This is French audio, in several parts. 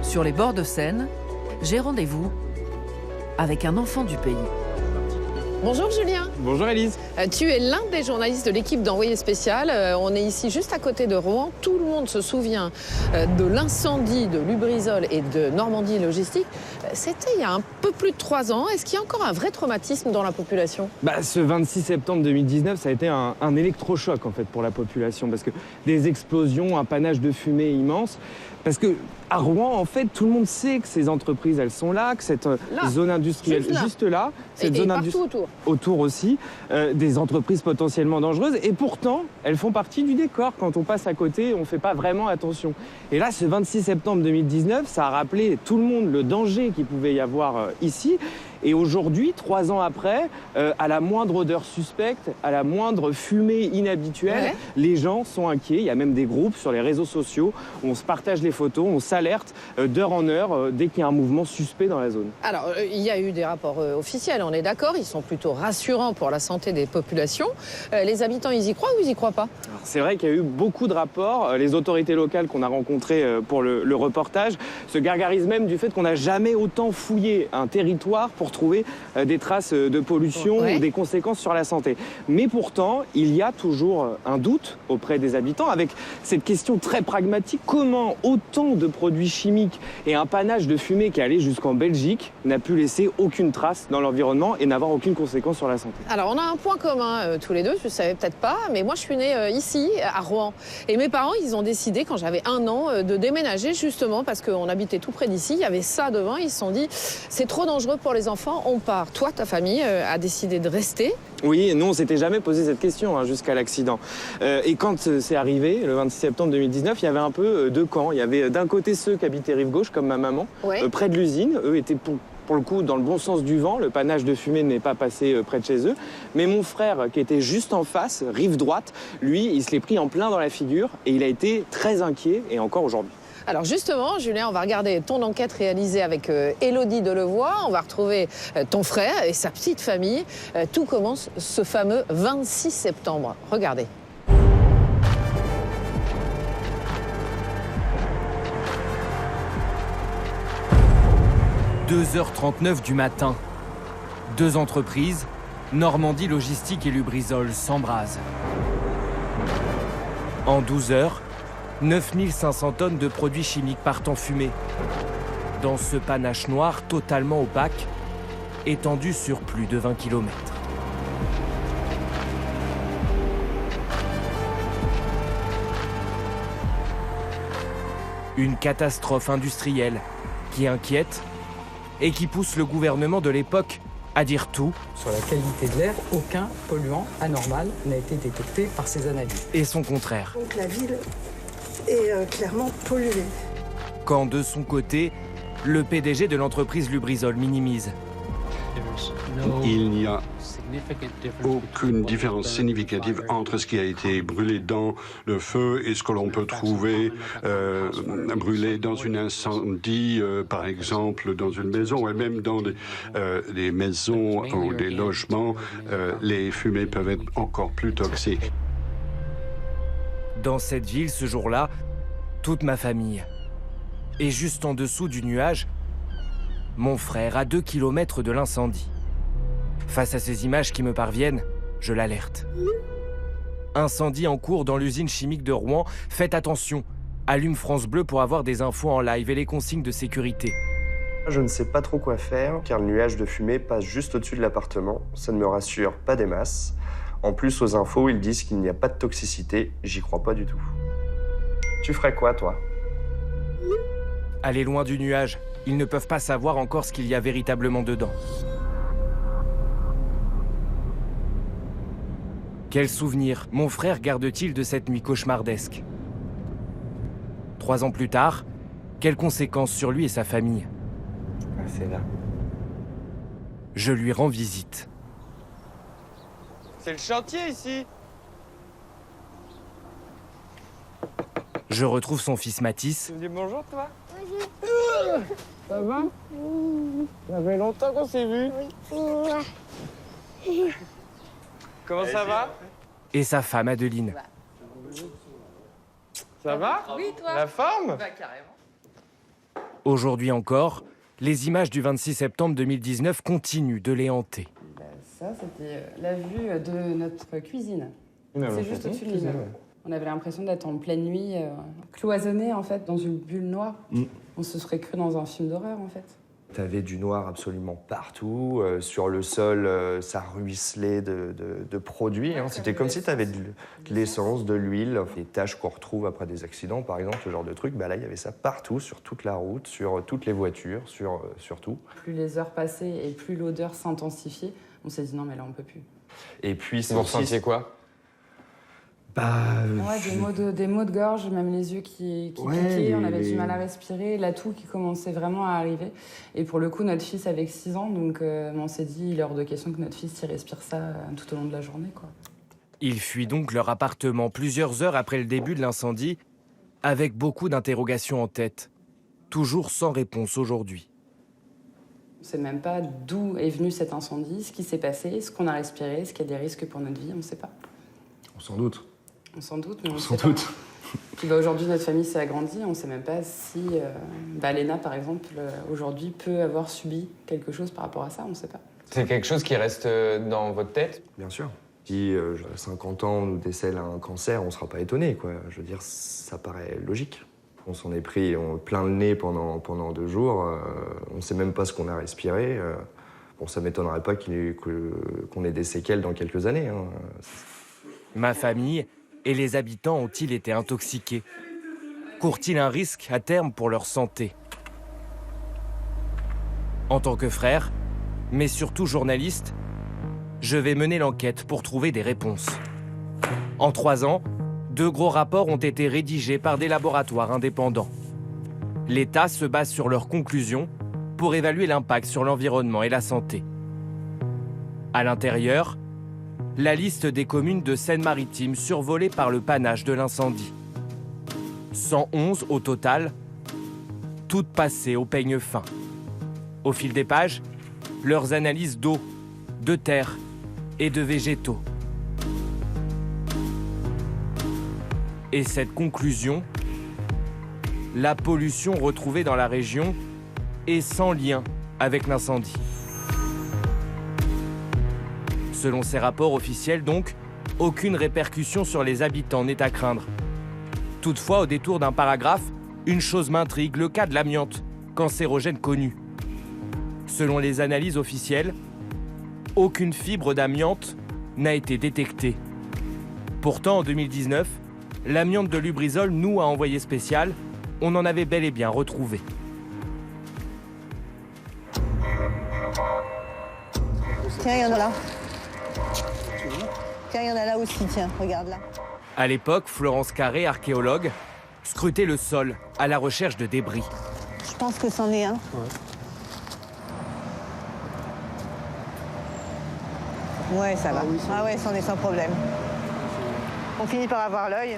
Sur les bords de Seine, j'ai rendez-vous avec un enfant du pays. Bonjour Julien. Bonjour Élise. Tu es l'un des journalistes de l'équipe d'Envoyé spécial. On est ici juste à côté de Rouen. Tout le monde se souvient de l'incendie de Lubrizol et de Normandie Logistique. C'était il y a un peu plus de 3 ans. Est-ce qu'il y a encore un vrai traumatisme dans la population ? Ce 26 septembre 2019, ça a été un électrochoc en fait pour la population parce que des explosions, un panache de fumée immense. Parce que à Rouen, en fait, tout le monde sait que ces entreprises, elles sont là, que cette zone industrielle juste là. cette et zone partout autour aussi, des entreprises potentiellement dangereuses. Et pourtant, elles font partie du décor. Quand on passe à côté, on ne fait pas vraiment attention. Et là, ce 26 septembre 2019, ça a rappelé tout le monde le danger qu'il pouvait y avoir ici. Et aujourd'hui, 3 ans après, à la moindre odeur suspecte, à la moindre fumée inhabituelle, les gens sont inquiets. Il y a même des groupes sur les réseaux sociaux où on se partage les photos, on s'alerte d'heure en heure dès qu'il y a un mouvement suspect dans la zone. Alors, il y a eu des rapports officiels, on est d'accord. Ils sont plutôt rassurants pour la santé des populations. Les habitants, ils y croient ou ils y croient pas ? C'est vrai qu'il y a eu beaucoup de rapports. Les autorités locales qu'on a rencontrées pour le reportage se gargarisent même du fait qu'on n'a jamais autant fouillé un territoire pour trouver des traces de pollution ou des conséquences sur la santé. Mais pourtant, il y a toujours un doute auprès des habitants avec cette question très pragmatique. Comment autant de produits chimiques et un panache de fumée qui allait jusqu'en Belgique n'a pu laisser aucune trace dans l'environnement et n'avoir aucune conséquence sur la santé ? Alors, on a un point commun tous les deux, je ne savais peut-être pas, mais moi, je suis née ici, à Rouen. Et mes parents, ils ont décidé, quand j'avais 1 an, de déménager justement parce qu'on habitait tout près d'ici. Il y avait ça devant. Ils se sont dit, c'est trop dangereux pour les enfants, on part. Toi, ta famille a décidé de rester. Oui, nous, on s'était jamais posé cette question jusqu'à l'accident. Et quand c'est arrivé, le 26 septembre 2019, il y avait un peu 2 camps. Il y avait d'un côté ceux qui habitaient rive gauche, comme ma maman, près de l'usine. Eux étaient pour le coup, dans le bon sens du vent, le panache de fumée n'est pas passé près de chez eux. Mais mon frère, qui était juste en face, rive droite, lui, il se l'est pris en plein dans la figure et il a été très inquiet, et encore aujourd'hui. Alors justement, Julien, on va regarder ton enquête réalisée avec Élodie Delevoye. On va retrouver ton frère et sa petite famille. Tout commence ce fameux 26 septembre. Regardez. « 2h39 du matin. 2 entreprises, Normandie Logistique et Lubrizol, s'embrasent. En 12 heures, 9500 tonnes de produits chimiques partent en fumée. Dans ce panache noir totalement opaque, étendu sur plus de 20 km. Une catastrophe industrielle qui inquiète et qui pousse le gouvernement de l'époque à dire tout. Sur la qualité de l'air, aucun polluant anormal n'a été détecté par ces analyses. Et son contraire. Donc la ville est clairement polluée. Quand de son côté, le PDG de l'entreprise Lubrizol minimise. Il n'y a aucune différence significative entre ce qui a été brûlé dans le feu et ce que l'on peut trouver brûlé dans un incendie, par exemple dans une maison, et même dans des maisons ou des logements, les fumées peuvent être encore plus toxiques. Dans cette ville, ce jour-là, toute ma famille. Et juste en dessous du nuage, mon frère, à 2 km de l'incendie. Face à ces images qui me parviennent, je l'alerte. Incendie en cours dans l'usine chimique de Rouen. Faites attention. Allume France Bleu pour avoir des infos en live et les consignes de sécurité. Je ne sais pas trop quoi faire, car le nuage de fumée passe juste au-dessus de l'appartement. Ça ne me rassure pas des masses. En plus, aux infos, ils disent qu'il n'y a pas de toxicité. J'y crois pas du tout. Tu ferais quoi, toi ? Allez loin du nuage. Ils ne peuvent pas savoir encore ce qu'il y a véritablement dedans. Quel souvenir mon frère garde-t-il de cette nuit cauchemardesque ? 3 ans plus tard, quelles conséquences sur lui et sa famille ? C'est là. Je lui rends visite. C'est le chantier ici. Je retrouve son fils Mathis. Tu me dis bonjour, toi ? Ça va ? Ça fait longtemps qu'on s'est vus. Comment ça va ? Et sa femme Adeline. Ça va ? Oui, toi ? La forme ? Carrément. Aujourd'hui encore, les images du 26 septembre 2019 continuent de les hanter. Ça, c'était la vue de notre cuisine. C'est juste au-dessus de l'immeuble. On avait l'impression d'être en pleine nuit, cloisonné en fait, dans une bulle noire. On se serait cru dans un film d'horreur en fait. T'avais du noir absolument partout. Sur le sol, ça ruisselait de produits. Hein. C'était comme si t'avais de l'essence, de l'huile. Les taches qu'on retrouve après des accidents, par exemple, ce genre de truc. Bah là, il y avait ça partout, sur toute la route, sur toutes les voitures, sur tout. Plus les heures passaient et plus l'odeur s'intensifiait, on s'est dit non mais là on peut plus. Et puis, vous ressentiez quoi? Des maux de gorge, même les yeux qui piquaient, on avait du mal à respirer, la toux qui commençait vraiment à arriver. Et pour le coup, notre fils avait 6 ans, donc on s'est dit, il est hors de question que notre fils y respire ça tout au long de la journée, quoi. Ils fuient donc leur appartement plusieurs heures après le début de l'incendie, avec beaucoup d'interrogations en tête. Toujours sans réponse aujourd'hui. On ne sait même pas d'où est venu cet incendie, ce qui s'est passé, ce qu'on a respiré, ce qu'il y a des risques pour notre vie, on ne sait pas. On s'en doute. On s'en doute, mais on s'en doute. Puis aujourd'hui, notre famille s'est agrandie. On ne sait même pas si Léna, par exemple, aujourd'hui, peut avoir subi quelque chose par rapport à ça. On ne sait pas. C'est quelque chose qui reste dans votre tête? Bien sûr. Si à 50 ans, on nous décèle un cancer, on ne sera pas étonné, quoi. Je veux dire, ça paraît logique. On s'en est pris plein le nez pendant 2 jours. On ne sait même pas ce qu'on a respiré. Bon, ça ne m'étonnerait pas qu'on ait des séquelles dans quelques années. Hein. Ma famille et les habitants ont-ils été intoxiqués? Courent-ils un risque à terme pour leur santé? En tant que frère, mais surtout journaliste, je vais mener l'enquête pour trouver des réponses. En 3 ans, 2 gros rapports ont été rédigés par des laboratoires indépendants. L'État se base sur leurs conclusions pour évaluer l'impact sur l'environnement et la santé. À l'intérieur, la liste des communes de Seine-Maritime survolées par le panache de l'incendie. 111 au total, toutes passées au peigne fin. Au fil des pages, leurs analyses d'eau, de terre et de végétaux. Et cette conclusion, la pollution retrouvée dans la région est sans lien avec l'incendie. Selon ces rapports officiels donc, aucune répercussion sur les habitants n'est à craindre. Toutefois, au détour d'un paragraphe, une chose m'intrigue, le cas de l'amiante, cancérogène connu. Selon les analyses officielles, aucune fibre d'amiante n'a été détectée. Pourtant, en 2019, l'amiante de Lubrizol noue à envoyé spécial, on en avait bel et bien retrouvé. Tiens, il y en a là. Tiens, il y en a là aussi, tiens, regarde là. À l'époque, Florence Carré, archéologue, scrutait le sol à la recherche de débris. Je pense que c'en est un. Ouais, ça va. Ah ouais, c'en est sans problème. On finit par avoir l'œil.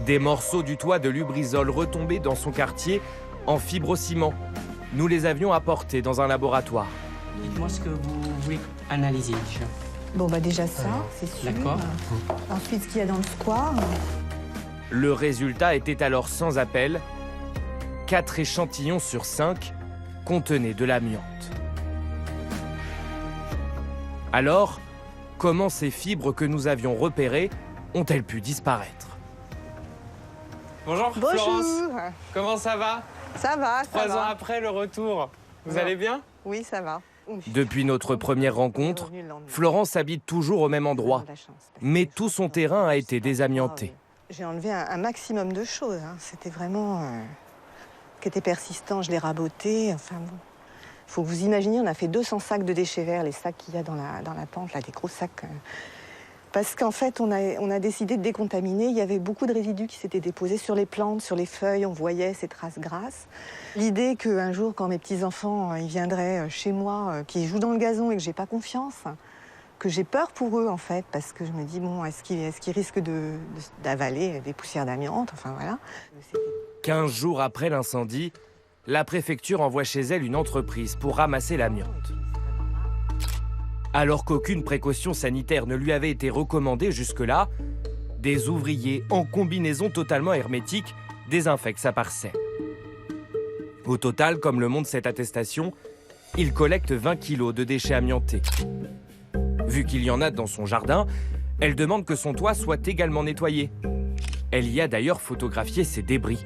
Des morceaux du toit de Lubrizol retombés dans son quartier en fibrociment. Nous les avions apportés dans un laboratoire. Dites-moi ce que vous voulez analyser déjà. Bon, bah déjà ça, c'est sûr. D'accord. Ensuite, ce qu'il y a dans le square. Le résultat était alors sans appel. 4 échantillons sur 5 contenaient de l'amiante. Alors, comment ces fibres que nous avions repérées ont-elles pu disparaître? Bonjour, Florence. Comment ça va? Ça va, ça 3 va. ans après le retour, vous allez bien? Oui, ça va. Depuis notre première rencontre, Florence habite toujours au même endroit. Mais tout son terrain a été désamianté. J'ai enlevé un maximum de choses. Hein. C'était vraiment... qui était persistant, je l'ai raboté. Enfin bon. Faut que vous imaginiez, on a fait 200 sacs de déchets verts, les sacs qu'il y a dans la pente, là, des gros sacs. Parce qu'en fait, on a décidé de décontaminer. Il y avait beaucoup de résidus qui s'étaient déposés sur les plantes, sur les feuilles. On voyait ces traces grasses. L'idée qu'un jour, quand mes petits-enfants ils viendraient chez moi, qu'ils jouent dans le gazon et que j'ai pas confiance, que j'ai peur pour eux, en fait, parce que je me dis, bon, est-ce qu'ils risquent d'avaler des poussières d'amiante? Enfin, voilà. 15 jours après l'incendie, la préfecture envoie chez elle une entreprise pour ramasser l'amiante. Alors qu'aucune précaution sanitaire ne lui avait été recommandée jusque-là, des ouvriers en combinaison totalement hermétique désinfectent sa parcelle. Au total, comme le montre cette attestation, il collecte 20 kilos de déchets amiantés. Vu qu'il y en a dans son jardin, elle demande que son toit soit également nettoyé. Elle y a d'ailleurs photographié ses débris.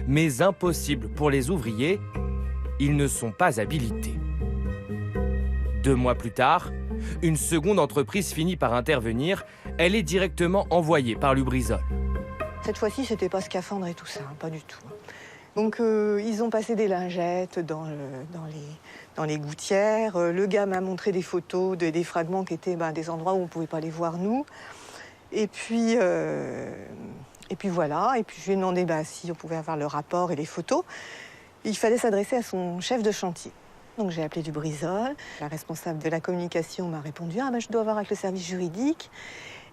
Mais impossible pour les ouvriers, ils ne sont pas habilités. 2 mois plus tard, une seconde entreprise finit par intervenir. Elle est directement envoyée par Lubrizol. Cette fois-ci, c'était pas scaphandre et tout ça, pas du tout. Donc ils ont passé des lingettes dans les gouttières. Le gars m'a montré des photos des fragments qui étaient des endroits où on ne pouvait pas les voir nous. Et puis voilà. Et puis je lui ai demandé si on pouvait avoir le rapport et les photos. Il fallait s'adresser à son chef de chantier. Donc j'ai appelé Lubrizol. La responsable de la communication m'a répondu « je dois voir avec le service juridique ».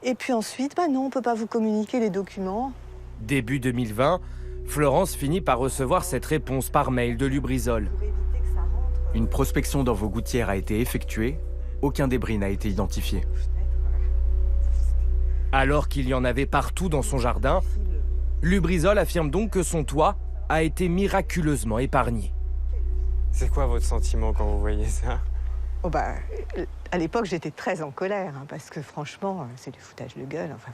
Et puis ensuite, non, on ne peut pas vous communiquer les documents. Début 2020, Florence finit par recevoir cette réponse par mail de Lubrizol. Une prospection dans vos gouttières a été effectuée. Aucun débris n'a été identifié. Alors qu'il y en avait partout dans son jardin, Lubrizol affirme donc que son toit a été miraculeusement épargné. C'est quoi votre sentiment quand vous voyez ça? À l'époque, j'étais très en colère, parce que franchement, c'est du foutage de gueule. Enfin,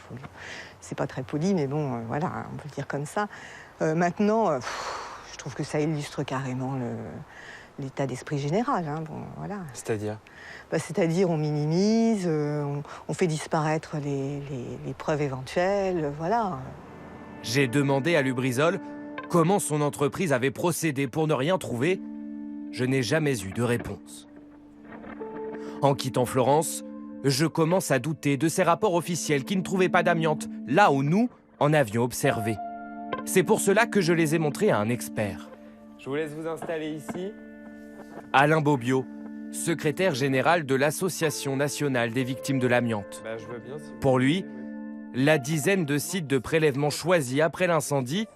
c'est pas très poli, mais bon, voilà, on peut le dire comme ça. Maintenant, je trouve que ça illustre carrément l'état d'esprit général. Voilà. C'est-à-dire? C'est-à-dire, on minimise, on fait disparaître les preuves éventuelles, voilà. J'ai demandé à Lubrizol comment son entreprise avait procédé pour ne rien trouver. Je n'ai jamais eu de réponse. En quittant Florence, je commence à douter de ces rapports officiels qui ne trouvaient pas d'amiante, là où nous en avions observé. C'est pour cela que je les ai montrés à un expert. Je vous laisse vous installer ici. Alain Bobiot, secrétaire général de l'Association nationale des victimes de l'amiante. Je veux bien, Pour lui, la dizaine de sites de prélèvement choisis après l'incendie,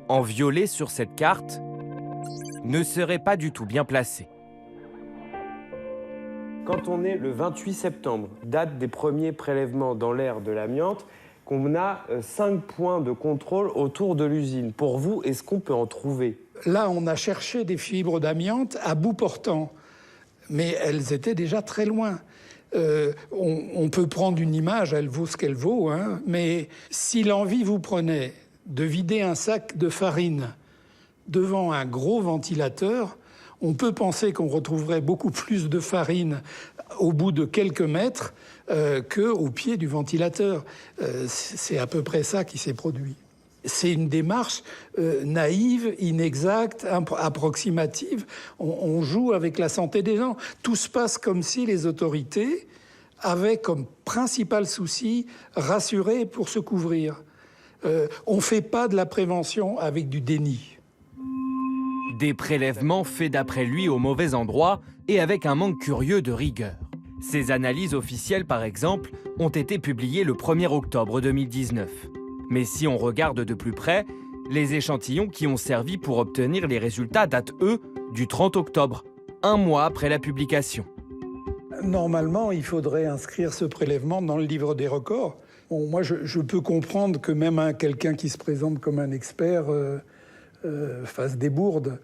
en violet sur cette carte, ne serait pas du tout bien placée. Quand on est le 28 septembre, date des premiers prélèvements dans l'air de l'amiante, qu'on a 5 points de contrôle autour de l'usine. Pour vous, est-ce qu'on peut en trouver? Là, on a cherché des fibres d'amiante à bout portant, mais elles étaient déjà très loin. On peut prendre une image, elle vaut ce qu'elle vaut, mais si l'envie vous prenait de vider un sac de farine devant un gros ventilateur, on peut penser qu'on retrouverait beaucoup plus de farine au bout de quelques mètres qu'au pied du ventilateur. C'est à peu près ça qui s'est produit. C'est une démarche naïve, inexacte, approximative. On joue avec la santé des gens. Tout se passe comme si les autorités avaient comme principal souci rassurer pour se couvrir. On ne fait pas de la prévention avec du déni. Des prélèvements faits d'après lui au mauvais endroit et avec un manque curieux de rigueur. Ces analyses officielles, par exemple, ont été publiées le 1er octobre 2019. Mais si on regarde de plus près, les échantillons qui ont servi pour obtenir les résultats datent, eux, du 30 octobre, un mois après la publication. Normalement, il faudrait inscrire ce prélèvement dans le livre des records. Bon, moi, je peux comprendre que même quelqu'un qui se présente comme un expert fasse des bourdes,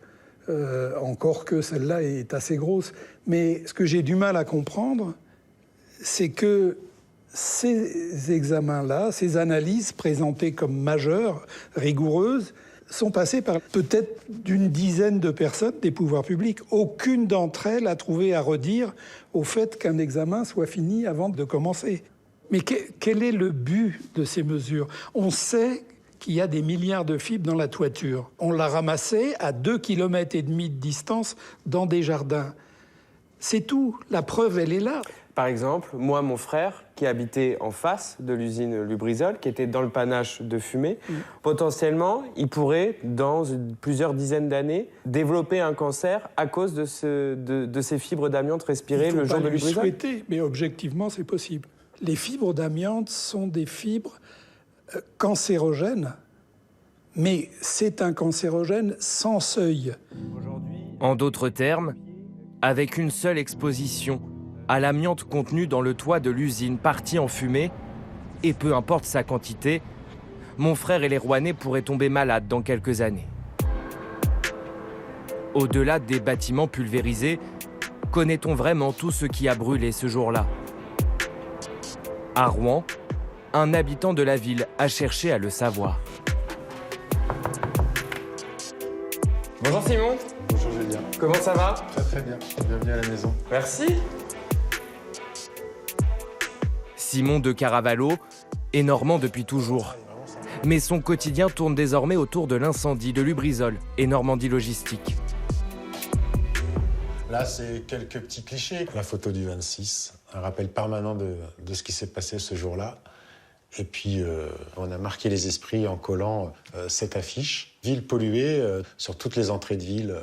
encore que celle-là est assez grosse. Mais ce que j'ai du mal à comprendre, c'est que ces examens-là, ces analyses présentées comme majeures, rigoureuses, sont passées par peut-être d'une dizaine de personnes des pouvoirs publics. Aucune d'entre elles a trouvé à redire au fait qu'un examen soit fini avant de commencer. Mais quel est le but de ces mesures? On sait qu'il y a des milliards de fibres dans la toiture. On l'a ramassé à 2,5 km de distance dans des jardins. C'est tout. La preuve, elle est là. Par exemple, moi, mon frère, qui habitait en face de l'usine Lubrizol, qui était dans le panache de fumée, potentiellement, il pourrait, dans plusieurs dizaines d'années, développer un cancer à cause de ces fibres d'amiante respirées le jour de Lubrizol. Il faut pas le souhaiter, mais objectivement, c'est possible. Les fibres d'amiante sont des fibres cancérogènes, mais c'est un cancérogène sans seuil. En d'autres termes, avec une seule exposition à l'amiante contenue dans le toit de l'usine partie en fumée, et peu importe sa quantité, mon frère et les Rouennais pourraient tomber malades dans quelques années. Au-delà des bâtiments pulvérisés, connaît-on vraiment tout ce qui a brûlé ce jour-là? À Rouen, un habitant de la ville a cherché à le savoir. Bonjour Simon. Bonjour Julien. Comment ça va? Très très bien. Bienvenue à la maison. Merci. Simon de Caravallo est normand depuis toujours. Mais son quotidien tourne désormais autour de l'incendie de Lubrizol et Normandie Logistique. Là, c'est quelques petits clichés. La photo du 26, un rappel permanent de ce qui s'est passé ce jour-là. Et puis, on a marqué les esprits en collant cette affiche. Ville polluée sur toutes les entrées de ville.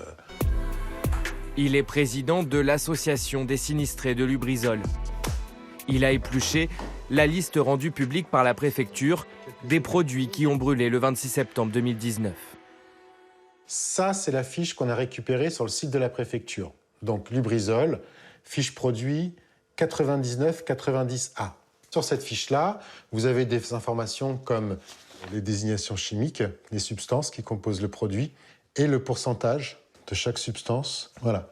Il est président de l'association des sinistrés de Lubrizol. Il a épluché la liste rendue publique par la préfecture des produits qui ont brûlé le 26 septembre 2019. Ça, c'est la fiche qu'on a récupérée sur le site de la préfecture. Donc, Lubrizol, fiche produit 9990A. Sur cette fiche-là, vous avez des informations comme les désignations chimiques, les substances qui composent le produit et le pourcentage de chaque substance. Voilà.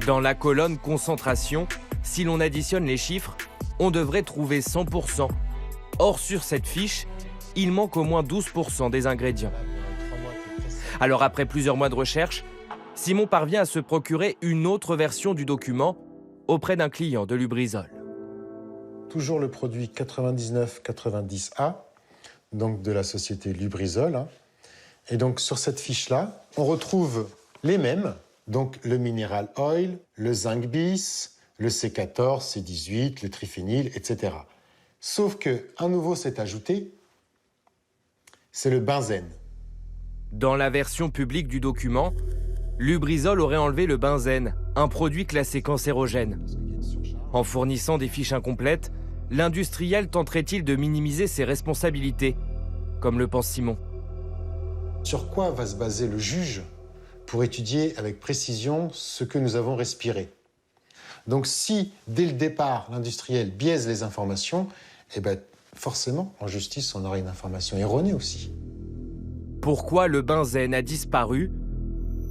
Dans la colonne concentration, si l'on additionne les chiffres, on devrait trouver 100%. Or, sur cette fiche, il manque au moins 12% des ingrédients. Alors, après plusieurs mois de recherche, Simon parvient à se procurer une autre version du document auprès d'un client de Lubrizol. Toujours le produit 9990A, donc de la société Lubrizol. Et donc sur cette fiche-là, on retrouve les mêmes, donc le mineral oil, le zinc bis, le C14, C18, le triphényl, etc. Sauf qu'un nouveau s'est ajouté, c'est le benzène. Dans la version publique du document, Lubrizol aurait enlevé le benzène, un produit classé cancérogène. En fournissant des fiches incomplètes, l'industriel tenterait-il de minimiser ses responsabilités, comme le pense Simon? Sur quoi va se baser le juge pour étudier avec précision ce que nous avons respiré? Donc si, dès le départ, l'industriel biaise les informations, eh ben, forcément, en justice, on aura une information erronée aussi. Pourquoi le benzène a disparu?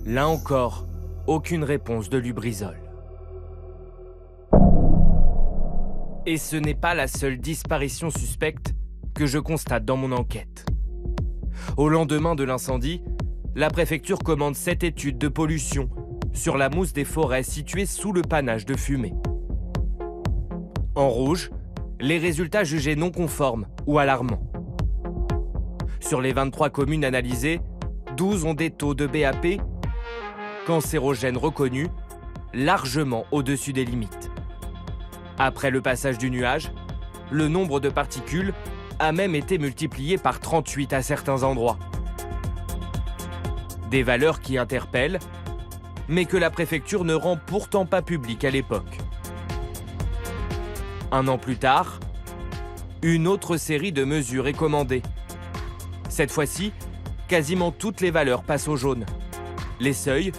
Là encore, aucune réponse de Lubrizol. Et ce n'est pas la seule disparition suspecte que je constate dans mon enquête. Au lendemain de l'incendie, la préfecture commande 7 études de pollution sur la mousse des forêts située sous le panache de fumée. En rouge, les résultats jugés non conformes ou alarmants. Sur les 23 communes analysées, 12 ont des taux de BAP cancérogènes reconnus, largement au-dessus des limites. Après le passage du nuage, le nombre de particules a même été multiplié par 38 à certains endroits. Des valeurs qui interpellent, mais que la préfecture ne rend pourtant pas publiques à l'époque. Un an plus tard, une autre série de mesures est commandée. Cette fois-ci, quasiment toutes les valeurs passent au jaune. Les seuils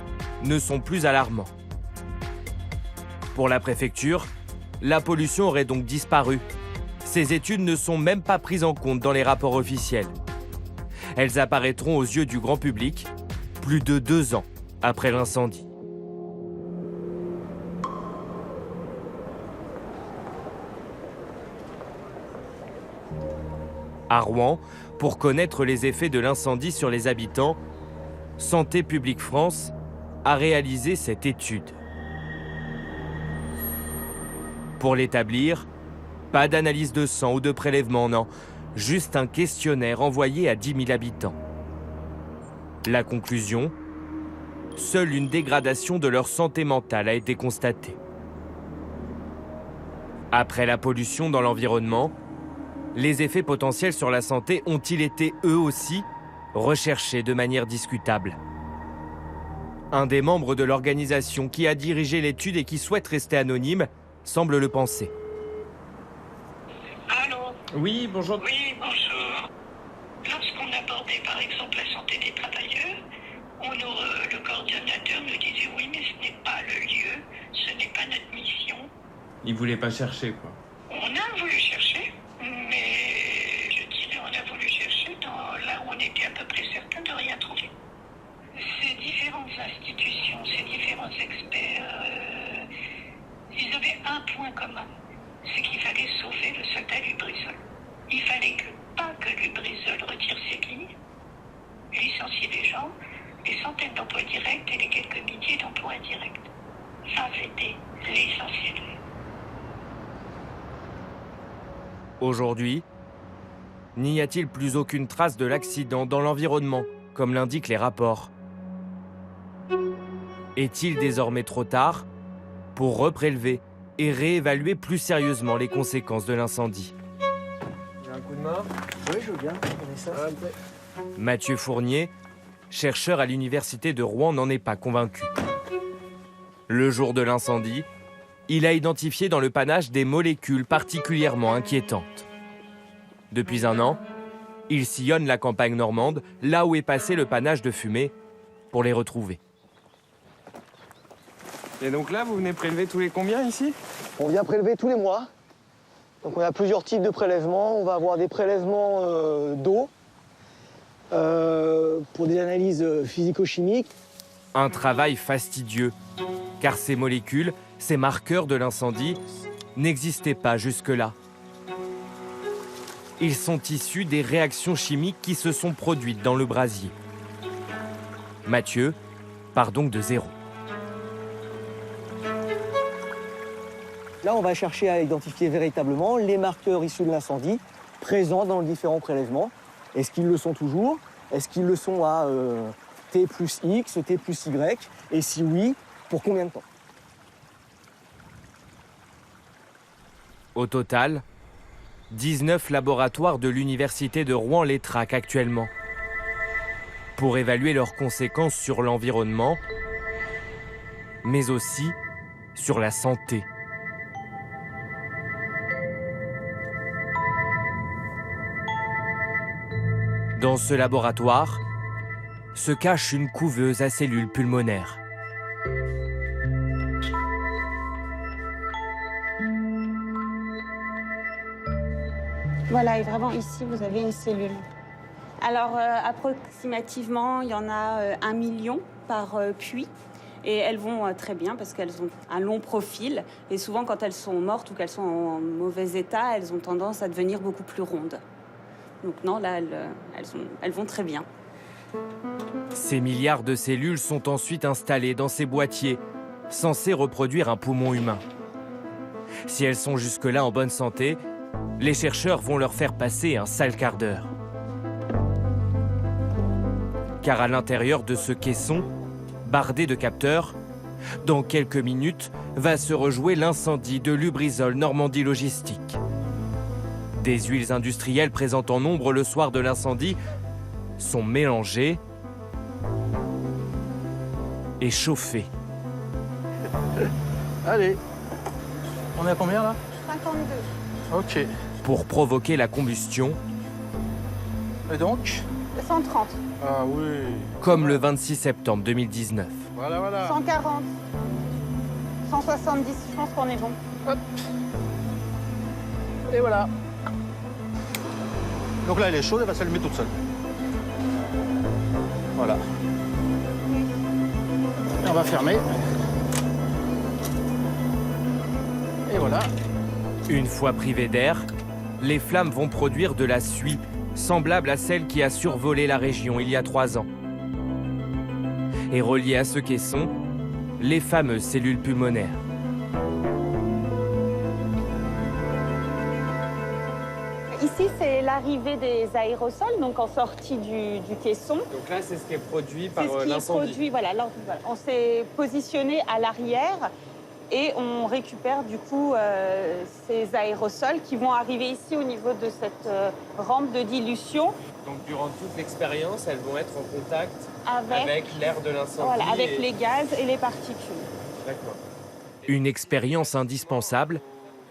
ne sont plus alarmants. Pour la préfecture, la pollution aurait donc disparu. Ces études ne sont même pas prises en compte dans les rapports officiels. Elles apparaîtront aux yeux du grand public plus de 2 ans après l'incendie. À Rouen, pour connaître les effets de l'incendie sur les habitants, Santé publique France a réalisé cette étude. Pour l'établir, pas d'analyse de sang ou de prélèvement, non, juste un questionnaire envoyé à 10 000 habitants. La conclusion, seule une dégradation de leur santé mentale a été constatée. Après la pollution dans l'environnement, les effets potentiels sur la santé ont-ils été eux aussi recherchés de manière discutable? Un des membres de l'organisation qui a dirigé l'étude et qui souhaite rester anonyme semble le penser. Allô? Oui, bonjour. Oui, bonjour. Lorsqu'on abordait par exemple la santé des travailleurs, le coordonnateur nous disait oui, mais ce n'est pas le lieu, ce n'est pas notre mission. Il voulait pas chercher, quoi. On a voulu chercher, mais je dirais on a voulu chercher là où on était à peu près certain de rien trouver. Ces différentes Aujourd'hui, n'y a-t-il plus aucune trace de l'accident dans l'environnement, comme l'indiquent les rapports? Est-il désormais trop tard pour reprélever et réévaluer plus sérieusement les conséquences de l'incendie? J'ai un coup de main? Oui, je veux bien. Ça. Mathieu Fournier, chercheur à l'université de Rouen, n'en est pas convaincu. Le jour de l'incendie, il a identifié dans le panache des molécules particulièrement inquiétantes. Depuis un an, il sillonne la campagne normande, là où est passé le panache de fumée, pour les retrouver. Et donc là, vous venez prélever tous les combien ici? On vient prélever tous les mois. Donc on a plusieurs types de prélèvements. On va avoir des prélèvements d'eau pour des analyses physico-chimiques. Un travail fastidieux, car ces molécules, ces marqueurs de l'incendie, n'existaient pas jusque-là. Ils sont issus des réactions chimiques qui se sont produites dans le brasier. Mathieu part donc de zéro. Là, on va chercher à identifier véritablement les marqueurs issus de l'incendie présents dans les différents prélèvements. Est-ce qu'ils le sont toujours? Est-ce qu'ils le sont à T plus X, T plus Y? Et si oui, pour combien de temps? Au total, 19 laboratoires de l'université de Rouen les traquent actuellement pour évaluer leurs conséquences sur l'environnement, mais aussi sur la santé. Dans ce laboratoire se cache une couveuse à cellules pulmonaires. Voilà, et vraiment ici, vous avez une cellule. Alors, approximativement, il y en a 1 million par puits. Et elles vont très bien parce qu'elles ont un long profil. Et souvent, quand elles sont mortes ou qu'elles sont en mauvais état, elles ont tendance à devenir beaucoup plus rondes. Donc non, là, elles vont très bien. Ces milliards de cellules sont ensuite installées dans ces boîtiers, censés reproduire un poumon humain. Si elles sont jusque-là en bonne santé, les chercheurs vont leur faire passer un sale quart d'heure. Car à l'intérieur de ce caisson, bardé de capteurs, dans quelques minutes, va se rejouer l'incendie de Lubrizol Normandie Logistique. Des huiles industrielles présentes en nombre le soir de l'incendie sont mélangées et chauffées. Allez, on est à combien là? 52. Ok. Pour provoquer la combustion. Et donc? 130. Ah oui. Comme le 26 septembre 2019. Voilà, voilà. 140. 170, je pense qu'on est bon. Hop. Et voilà. Donc là, elle est chaude, elle va s'allumer toute seule. Voilà. Et on va fermer. Et voilà. Une fois privées d'air, les flammes vont produire de la suie, semblable à celle qui a survolé la région il y a 3 ans. Et reliées à ce caisson, les fameuses cellules pulmonaires. Ici, c'est l'arrivée des aérosols, donc en sortie du caisson. Donc là, c'est ce qui est produit par l'incendie. C'est ce qui est produit, voilà. On s'est positionné à l'arrière et on récupère du coup ces aérosols qui vont arriver ici au niveau de cette rampe de dilution. Donc durant toute l'expérience, elles vont être en contact avec l'air de l'incendie. Voilà, avec les gaz et les particules. D'accord. Une expérience indispensable,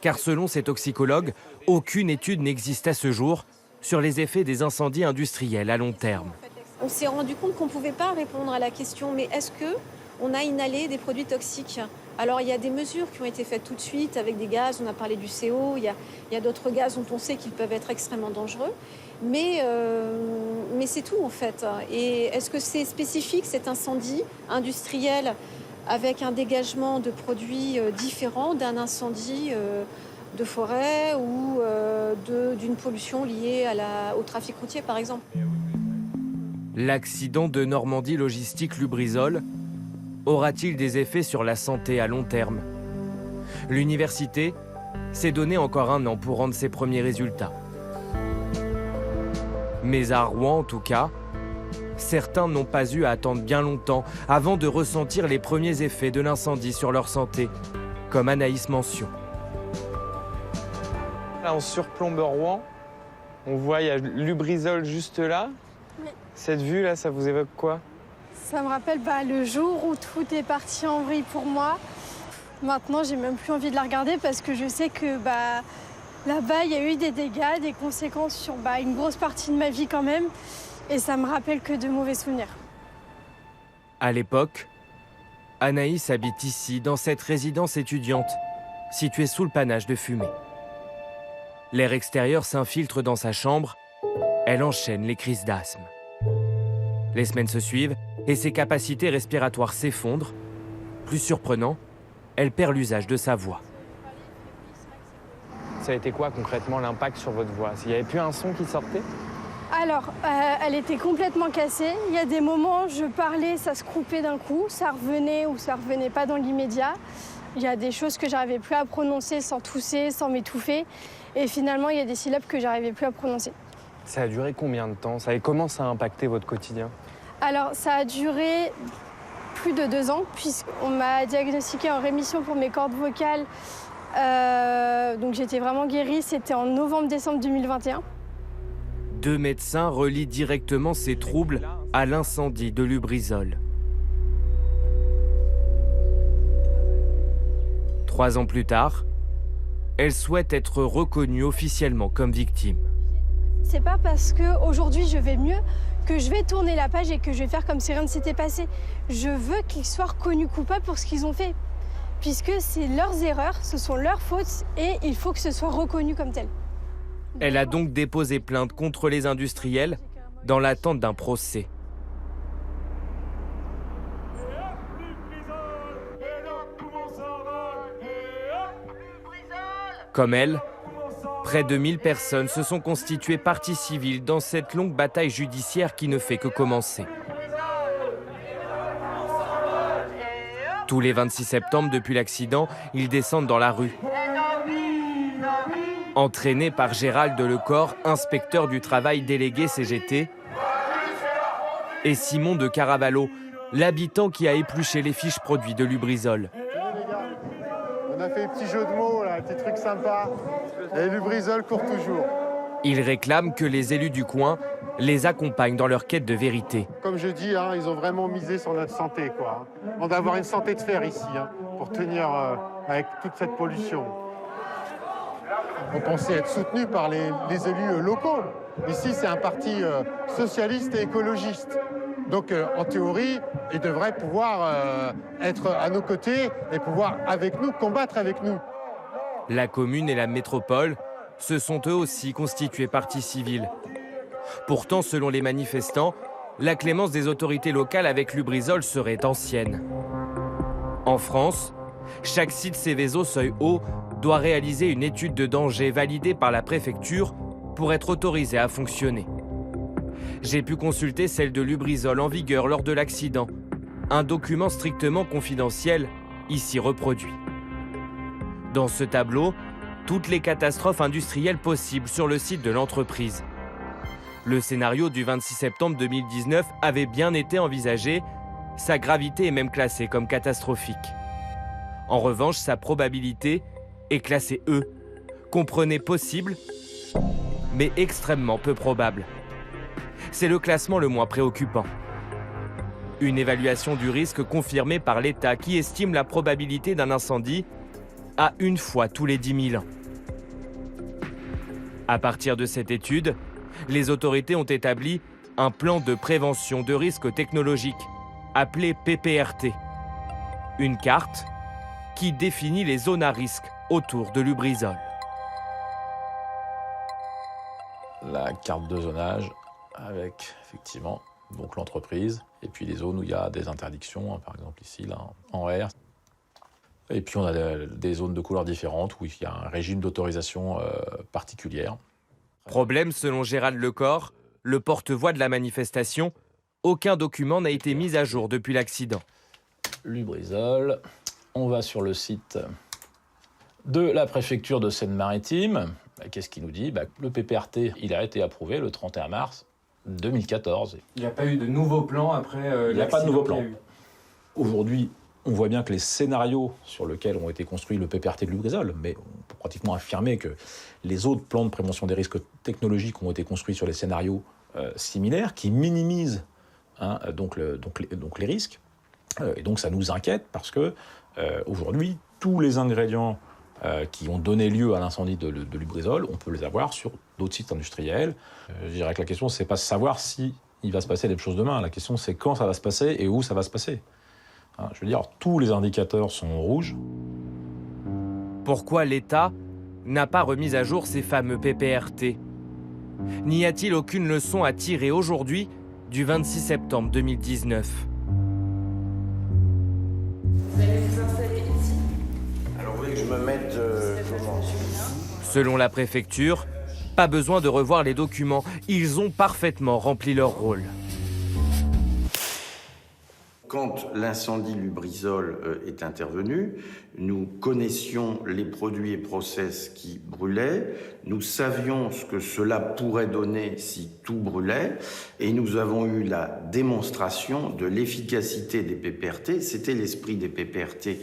car selon ces toxicologues, aucune étude n'existe à ce jour sur les effets des incendies industriels à long terme. On s'est rendu compte qu'on ne pouvait pas répondre à la question, mais est-ce qu'on a inhalé des produits toxiques? Alors il y a des mesures qui ont été faites tout de suite avec des gaz, on a parlé du CO, il y a d'autres gaz dont on sait qu'ils peuvent être extrêmement dangereux, mais c'est tout en fait. Et est-ce que c'est spécifique cet incendie industriel avec un dégagement de produits différents d'un incendie de forêt ou d'une pollution liée au trafic routier par exemple? L'accident de Normandie Logistique Lubrizol aura-t-il des effets sur la santé à long terme? L'université s'est donné encore 1 an pour rendre ses premiers résultats. Mais à Rouen, en tout cas, certains n'ont pas eu à attendre bien longtemps avant de ressentir les premiers effets de l'incendie sur leur santé, comme Anaïs Mention. Là, on surplombe Rouen. On voit, il y a Lubrizol juste là. Oui. Cette vue-là, ça vous évoque quoi? Ça me rappelle le jour où tout est parti en vrille pour moi. Maintenant, j'ai même plus envie de la regarder parce que je sais que là-bas, il y a eu des dégâts, des conséquences sur une grosse partie de ma vie quand même. Et ça me rappelle que de mauvais souvenirs. À l'époque, Anaïs habite ici, dans cette résidence étudiante, située sous le panache de fumée. L'air extérieur s'infiltre dans sa chambre. Elle enchaîne les crises d'asthme. Les semaines se suivent et ses capacités respiratoires s'effondrent. Plus surprenant, elle perd l'usage de sa voix. Ça a été quoi concrètement l'impact sur votre voix? Il n'y avait plus un son qui sortait? Alors, elle était complètement cassée. Il y a des moments, je parlais, ça se coupait d'un coup, ça revenait ou ça revenait pas dans l'immédiat. Il y a des choses que j'arrivais plus à prononcer sans tousser, sans m'étouffer. Et finalement, il y a des syllabes que j'arrivais plus à prononcer. Ça a duré combien de temps? Comment ça a impacté votre quotidien? Alors, ça a duré plus de 2 ans, puisqu'on m'a diagnostiqué en rémission pour mes cordes vocales. Donc j'étais vraiment guérie, c'était en novembre-décembre 2021. 2 médecins relient directement ces troubles à l'incendie de Lubrizol. 3 ans plus tard, elle souhaite être reconnue officiellement comme victime. C'est pas parce qu'aujourd'hui je vais mieux que je vais tourner la page et que je vais faire comme si rien ne s'était passé. Je veux qu'ils soient reconnus coupables pour ce qu'ils ont fait. Puisque c'est leurs erreurs, ce sont leurs fautes et il faut que ce soit reconnu comme tel. Elle a donc déposé plainte contre les industriels dans l'attente d'un procès. Comme elle, près de 1000 personnes se sont constituées partie civile dans cette longue bataille judiciaire qui ne fait que commencer. Tous les 26 septembre depuis l'accident, ils descendent dans la rue. Entraînés par Gérald Lecor, inspecteur du travail délégué CGT, et Simon de Caravallo, l'habitant qui a épluché les fiches produits de Lubrizol. On a fait des petits jeux de mots, là, des petits trucs sympas. Et Lubrizol court toujours. Ils réclament que les élus du coin les accompagnent dans leur quête de vérité. Comme je dis, ils ont vraiment misé sur notre santé, quoi. On doit avoir une santé de fer ici, pour tenir avec toute cette pollution. On pensait être soutenu par les élus locaux. Ici, c'est un parti socialiste et écologiste. Donc, en théorie, ils devraient pouvoir être à nos côtés et pouvoir, avec nous, combattre avec nous. La commune et la métropole se sont eux aussi constitués partie civile. Pourtant, selon les manifestants, la clémence des autorités locales avec Lubrizol serait ancienne. En France, chaque site Seveso seuil haut doit réaliser une étude de danger validée par la préfecture pour être autorisé à fonctionner. J'ai pu consulter celle de Lubrizol en vigueur lors de l'accident, un document strictement confidentiel, ici reproduit. Dans ce tableau, toutes les catastrophes industrielles possibles sur le site de l'entreprise. Le scénario du 26 septembre 2019 avait bien été envisagé, sa gravité est même classée comme catastrophique. En revanche, sa probabilité est classée E. Comprenez possible, mais extrêmement peu probable. C'est le classement le moins préoccupant. Une évaluation du risque confirmée par l'État qui estime la probabilité d'un incendie à 1 fois tous les 10 000 ans. À partir de cette étude, les autorités ont établi un plan de prévention de risques technologiques, appelé PPRT. Une carte qui définit les zones à risque autour de Lubrizol. La carte de zonage avec effectivement donc l'entreprise et puis les zones où il y a des interdictions, par exemple ici là, en R. Et puis on a des zones de couleurs différentes où il y a un régime d'autorisation particulière. Problème selon Gérald Lecor, le porte-voix de la manifestation, aucun document n'a été mis à jour depuis l'accident. Lubrizol, on va sur le site de la préfecture de Seine-Maritime. Qu'est-ce qu'il nous dit? Le PPRT, il a été approuvé le 31 mars 2014. Il n'y a pas eu de nouveau plan après Il n'y a pas de nouveau plan. Aujourd'hui, on voit bien que les scénarios sur lesquels ont été construits le PPRT de Lubrizol, mais on peut pratiquement affirmer que les autres plans de prévention des risques technologiques ont été construits sur les scénarios similaires qui minimisent donc les risques. Et donc ça nous inquiète parce que aujourd'hui, tous les ingrédients qui ont donné lieu à l'incendie de Lubrizol, on peut les avoir sur d'autres sites industriels. Je dirais que la question, c'est pas de savoir si il va se passer des choses demain. La question, c'est quand ça va se passer et où ça va se passer. Je veux dire, tous les indicateurs sont rouges. Pourquoi l'État n'a pas remis à jour ces fameux PPRT? N'y a-t-il aucune leçon à tirer aujourd'hui du 26 septembre 2019? Vous allez vous installer ici? Alors vous voulez que je me mette comment? Selon la préfecture, pas besoin de revoir les documents. Ils ont parfaitement rempli leur rôle. Quand l'incendie Lubrizol est intervenu, nous connaissions les produits et process qui brûlaient, nous savions ce que cela pourrait donner si tout brûlait, et nous avons eu la démonstration de l'efficacité des PPRT. C'était l'esprit des PPRT,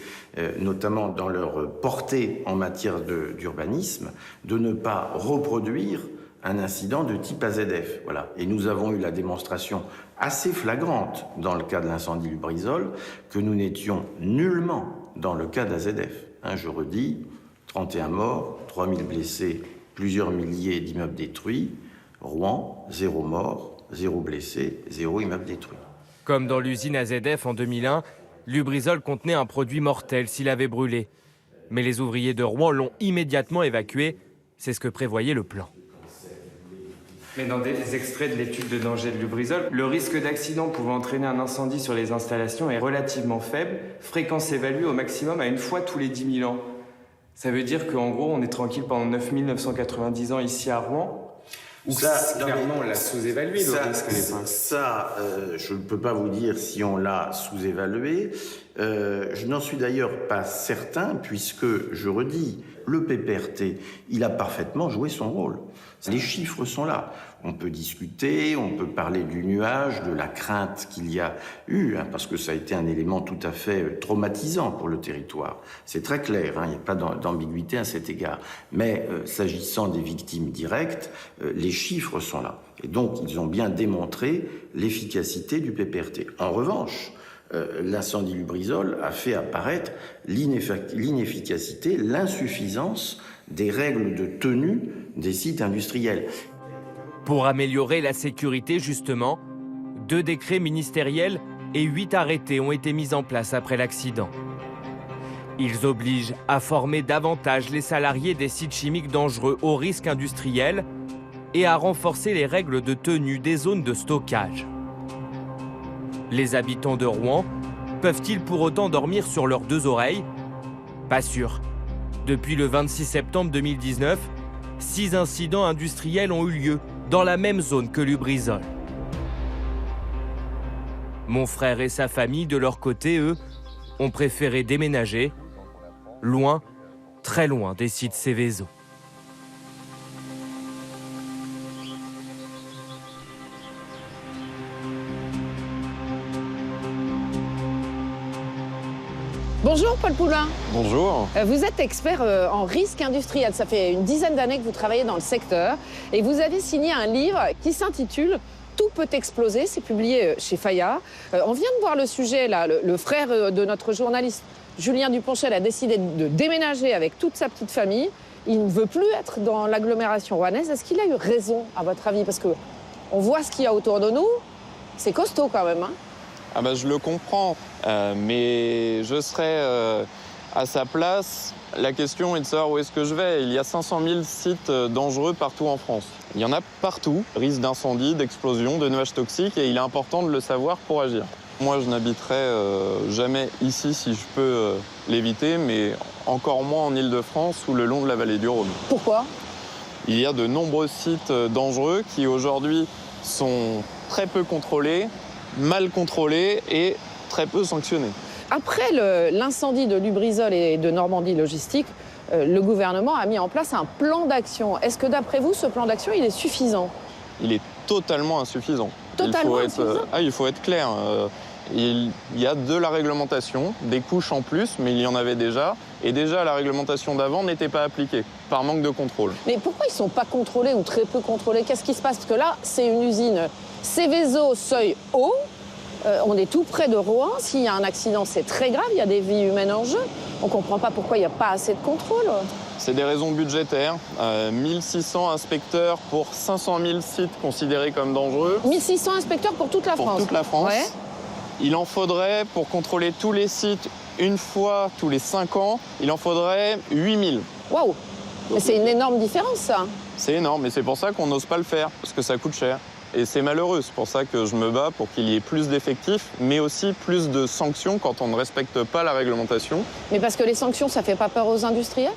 notamment dans leur portée en matière d'urbanisme, de ne pas reproduire un incident de type AZF. Voilà. Et nous avons eu la démonstration assez flagrante dans le cas de l'incendie Lubrizol que nous n'étions nullement dans le cas d'AZF. Je redis, 31 morts, 3000 blessés, plusieurs milliers d'immeubles détruits. Rouen, 0 mort, 0 blessés, 0 immeuble détruit. Comme dans l'usine AZF en 2001, Lubrizol contenait un produit mortel s'il avait brûlé. Mais les ouvriers de Rouen l'ont immédiatement évacué. C'est ce que prévoyait le plan. Mais dans des extraits de l'étude de danger de Lubrizol, le risque d'accident pouvant entraîner un incendie sur les installations est relativement faible, fréquence évaluée au maximum à 1 fois tous les 10 000 ans. Ça veut dire qu'en gros, on est tranquille pendant 9990 ans ici à Rouen? Ou clairement, on l'a sous-évalué, le risque à l'époque? Je ne peux pas vous dire si on l'a sous-évalué. Je n'en suis d'ailleurs pas certain, puisque, je redis, le PPRT, il a parfaitement joué son rôle. Les chiffres sont là. On peut discuter, on peut parler du nuage, de la crainte qu'il y a eu, parce que ça a été un élément tout à fait traumatisant pour le territoire. C'est très clair, il n'y a pas d'ambiguïté à cet égard. Mais s'agissant des victimes directes, les chiffres sont là. Et donc, ils ont bien démontré l'efficacité du PPRT. En revanche, l'incendie Lubrizol a fait apparaître l'inefficacité, l'insuffisance des règles de tenue des sites industriels. Pour améliorer la sécurité, justement, 2 décrets ministériels et 8 arrêtés ont été mis en place après l'accident. Ils obligent à former davantage les salariés des sites chimiques dangereux aux risques industriels et à renforcer les règles de tenue des zones de stockage. Les habitants de Rouen peuvent-ils pour autant dormir sur leurs 2 oreilles? Pas sûr. Depuis le 26 septembre 2019, 6 incidents industriels ont eu lieu dans la même zone que Lubrizol. Mon frère et sa famille, de leur côté, eux, ont préféré déménager, loin, très loin des sites Seveso. Bonjour Paul Poulain. Bonjour. Vous êtes expert en risque industriel. Ça fait une dizaine d'années que vous travaillez dans le secteur et vous avez signé un livre qui s'intitule « Tout peut exploser ». C'est publié chez Fayard. On vient de voir le sujet là. Le frère de notre journaliste Julien Duponchel a décidé de déménager avec toute sa petite famille. Il ne veut plus être dans l'agglomération rouennaise. Est-ce qu'il a eu raison, à votre avis? Parce qu'on voit ce qu'il y a autour de nous. C'est costaud quand même, Ah bah, je le comprends, mais je serais à sa place. La question est de savoir où est-ce que je vais. Il y a 500 000 sites dangereux partout en France. Il y en a partout, risque d'incendie, d'explosion, de nuages toxiques, et il est important de le savoir pour agir. Moi, je n'habiterai jamais ici si je peux l'éviter, mais encore moins en Île-de-France ou le long de la vallée du Rhône. Pourquoi? Il y a de nombreux sites dangereux qui aujourd'hui sont très peu contrôlés, mal contrôlés et très peu sanctionnés. Après l'incendie de Lubrizol et de Normandie Logistique, le gouvernement a mis en place un plan d'action. Est-ce que d'après vous, ce plan d'action, il est suffisant? Il est totalement insuffisant. Totalement Il faut être clair. Il y a de la réglementation, des couches en plus, mais il y en avait déjà. Et déjà, la réglementation d'avant n'était pas appliquée, par manque de contrôle. Mais pourquoi ils ne sont pas contrôlés ou très peu contrôlés? Qu'est-ce qui se passe? Parce que là, c'est une usine Seveso seuil haut. On est tout près de Rouen. S'il y a un accident, c'est très grave. Il y a des vies humaines en jeu. On ne comprend pas pourquoi il n'y a pas assez de contrôle. C'est des raisons budgétaires. 1600 inspecteurs pour 500 000 sites considérés comme dangereux. 1600 inspecteurs pour toute la France. Pour toute la France. Ouais. Il en faudrait, pour contrôler tous les sites, une fois tous les 5 ans, il en faudrait 8000. Waouh! Mais c'est une énorme différence, ça. C'est énorme, et c'est pour ça qu'on n'ose pas le faire, parce que ça coûte cher. Et c'est malheureux, c'est pour ça que je me bats pour qu'il y ait plus d'effectifs, mais aussi plus de sanctions quand on ne respecte pas la réglementation. Mais parce que les sanctions, ça fait pas peur aux industriels?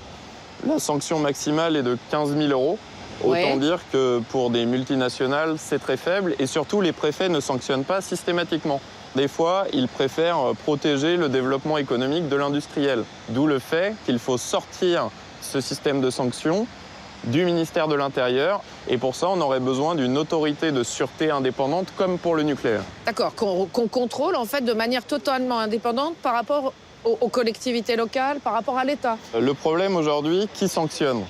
La sanction maximale est de 15 000 €. Autant dire que pour des multinationales, c'est très faible. Et surtout, les préfets ne sanctionnent pas systématiquement. Des fois, ils préfèrent protéger le développement économique de l'industriel. D'où le fait qu'il faut sortir ce système de sanctions du ministère de l'Intérieur. Et pour ça, on aurait besoin d'une autorité de sûreté indépendante, comme pour le nucléaire. D'accord, qu'on contrôle en fait de manière totalement indépendante par rapport aux collectivités locales, par rapport à l'État. Le problème aujourd'hui, qui sanctionne?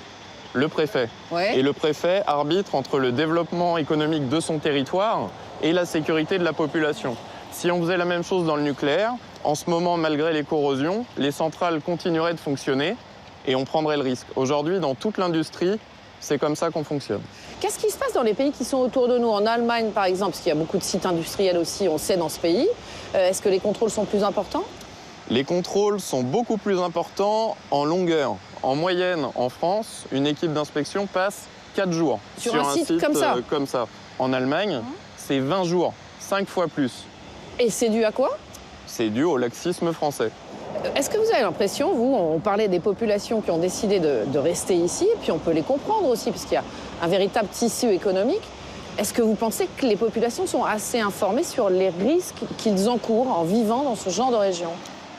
Le préfet. Ouais. Et le préfet arbitre entre le développement économique de son territoire et la sécurité de la population. Si on faisait la même chose dans le nucléaire, en ce moment, malgré les corrosions, les centrales continueraient de fonctionner et on prendrait le risque. Aujourd'hui, dans toute l'industrie, c'est comme ça qu'on fonctionne. Qu'est-ce qui se passe dans les pays qui sont autour de nous? En Allemagne, par exemple, parce qu'il y a beaucoup de sites industriels aussi, on sait, dans ce pays. Est-ce que les contrôles sont plus importants? Les contrôles sont beaucoup plus importants en longueur. En moyenne, en France, une équipe d'inspection passe 4 jours sur un site comme ça. En Allemagne, c'est 20 jours, 5 fois plus. Et c'est dû à quoi? C'est dû au laxisme français. Est-ce que vous avez l'impression, vous, on parlait des populations qui ont décidé de rester ici, et puis on peut les comprendre aussi, parce qu'il y a un véritable tissu économique. Est-ce que vous pensez que les populations sont assez informées sur les risques qu'ils encourent en vivant dans ce genre de région?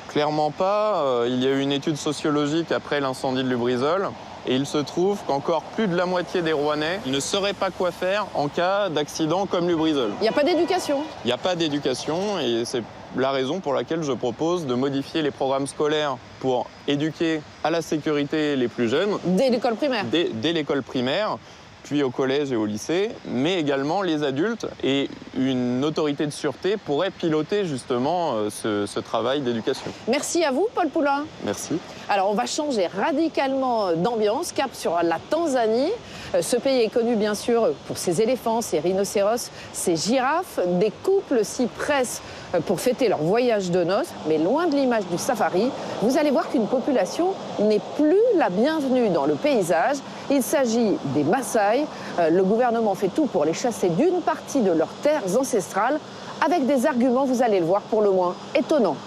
Clairement pas. Il y a eu une étude sociologique après l'incendie de Lubrizol. Et il se trouve qu'encore plus de la moitié des Rouennais ne sauraient pas quoi faire en cas d'accident comme Lubrizol. Il n'y a pas d'éducation? Il n'y a pas d'éducation et c'est la raison pour laquelle je propose de modifier les programmes scolaires pour éduquer à la sécurité les plus jeunes. Dès l'école primaire? Dès l'école primaire, puis au collège et au lycée, mais également les adultes. Et une autorité de sûreté pourrait piloter justement ce travail d'éducation. Merci à vous, Paul Poulain. Merci. Alors, on va changer radicalement d'ambiance, cap sur la Tanzanie. Ce pays est connu, bien sûr, pour ses éléphants, ses rhinocéros, ses girafes. Des couples s'y pressent pour fêter leur voyage de noces. Mais loin de l'image du safari, vous allez voir qu'une population n'est plus la bienvenue dans le paysage. Il s'agit des Maasai. Le gouvernement fait tout pour les chasser d'une partie de leurs terres ancestrales, avec des arguments, vous allez le voir, pour le moins étonnants.